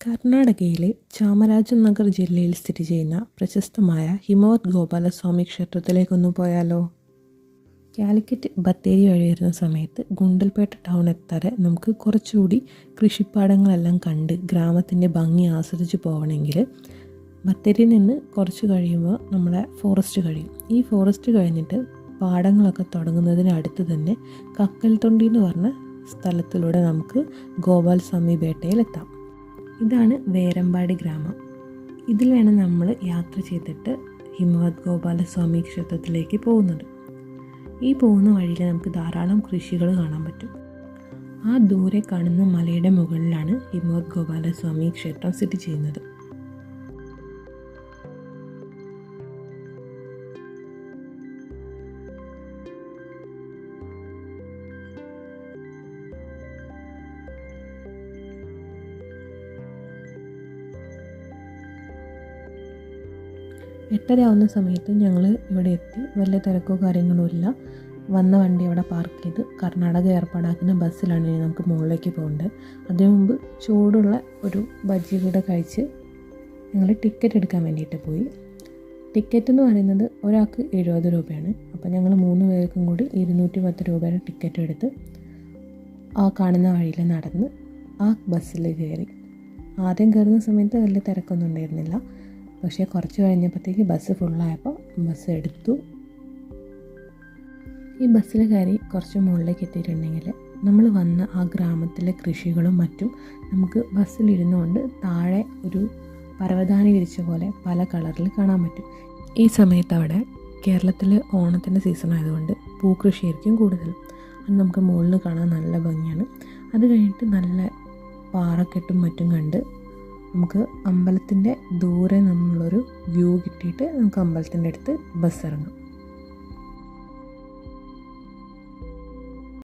കർണാടകയിലെ ചാമരാജനഗർ ജില്ലയിൽ സ്ഥിതി ചെയ്യുന്ന പ്രശസ്തമായ ഹിമവത് ഗോപാലസ്വാമി ക്ഷേത്രത്തിലേക്കൊന്ന് പോയാലോ? കാലിക്കറ്റ് ബത്തേരി വഴി വരുന്ന സമയത്ത് ഗുണ്ടൽപേട്ട ടൗൺ എത്താതെ നമുക്ക് കുറച്ചുകൂടി കൃഷിപ്പാടങ്ങളെല്ലാം കണ്ട് ഗ്രാമത്തിൻ്റെ ഭംഗി ആസ്വദിച്ച് പോകണമെങ്കിൽ ബത്തേരിയിൽ നിന്ന് കുറച്ച് കഴിയുമ്പോൾ നമ്മളെ ഫോറസ്റ്റ് കഴിയും. ഈ ഫോറസ്റ്റ് കഴിഞ്ഞിട്ട് പാടങ്ങളൊക്കെ തുടങ്ങുന്നതിന് അടുത്ത് തന്നെ കക്കൽത്തൊണ്ടി എന്ന് പറഞ്ഞ സ്ഥലത്തിലൂടെ നമുക്ക് ഗോപാലസ്വാമി പേട്ടയിലെത്താം. ഇതാണ് വേരമ്പാടി ഗ്രാമം. ഇതിൽ വേണം നമ്മൾ യാത്ര ചെയ്തിട്ട് ഹിമവത് ഗോപാലസ്വാമി ക്ഷേത്രത്തിലേക്ക് പോകുന്നത്. ഈ പോകുന്ന വഴിയിൽ നമുക്ക് ധാരാളം കൃഷികൾ കാണാൻ പറ്റും. ആ ദൂരെ കാണുന്ന മലയുടെ മുകളിലാണ് ഹിമവത് ഗോപാലസ്വാമി ക്ഷേത്രം സ്ഥിതി ചെയ്യുന്നത്. എട്ടരയാവുന്ന സമയത്ത് ഞങ്ങൾ ഇവിടെ എത്തി. വലിയ തിരക്കോ കാര്യങ്ങളോ ഇല്ല. വന്ന വണ്ടി അവിടെ പാർക്ക് ചെയ്ത് കർണാടക ഏർപ്പാടാക്കുന്ന ബസ്സിലാണ് ഇനി നമുക്ക് മുകളിലേക്ക് പോകേണ്ടത്. അതിനു മുമ്പ് ചൂടുള്ള ഒരു ബജ്ജി കൂടെ കഴിച്ച് ഞങ്ങൾ ടിക്കറ്റ് എടുക്കാൻ വേണ്ടിയിട്ട് പോയി. ടിക്കറ്റ് എന്ന് പറയുന്നത് ഒരാൾക്ക് 70 രൂപയാണ്. അപ്പോൾ ഞങ്ങൾ 3 പേർക്കും കൂടി 210 രൂപയുടെ ടിക്കറ്റ് എടുത്ത് ആ കാണുന്ന വഴിയിൽ നടന്ന് ആ ബസ്സിൽ കയറി. ആദ്യം കയറുന്ന സമയത്ത് വലിയ തിരക്കൊന്നും ഉണ്ടായിരുന്നില്ല. പക്ഷേ കുറച്ച് കഴിഞ്ഞപ്പോഴത്തേക്ക് ബസ് ഫുള്ളായപ്പോൾ ബസ് എടുത്തു. ഈ ബസ്സിൽ കയറി കുറച്ച് മുകളിലേക്ക് എത്തിയിട്ടുണ്ടെങ്കിൽ നമ്മൾ വന്ന ആ ഗ്രാമത്തിലെ കൃഷികളും മറ്റും നമുക്ക് ബസ്സിലിരുന്നുകൊണ്ട് താഴെ ഒരു പരവതാനി വിരിച്ച പോലെ പല കളറിൽ കാണാൻ പറ്റും. ഈ സമയത്ത് അവിടെ കേരളത്തിൽ ഓണത്തിൻ്റെ സീസൺ ആയതുകൊണ്ട് പൂക്കൃഷിയായിരിക്കും കൂടുതലും. അത് നമുക്ക് മുകളിൽ കാണാൻ നല്ല ഭംഗിയാണ്. അത് കഴിഞ്ഞിട്ട് നല്ല പാറക്കെട്ടും മറ്റും കണ്ട് നമുക്ക് അമ്പലത്തിൻ്റെ ദൂരെ നിന്നുള്ളൊരു വ്യൂ കിട്ടിയിട്ട് നമുക്ക് അമ്പലത്തിൻ്റെ അടുത്ത് ബസ് ഇറങ്ങാം.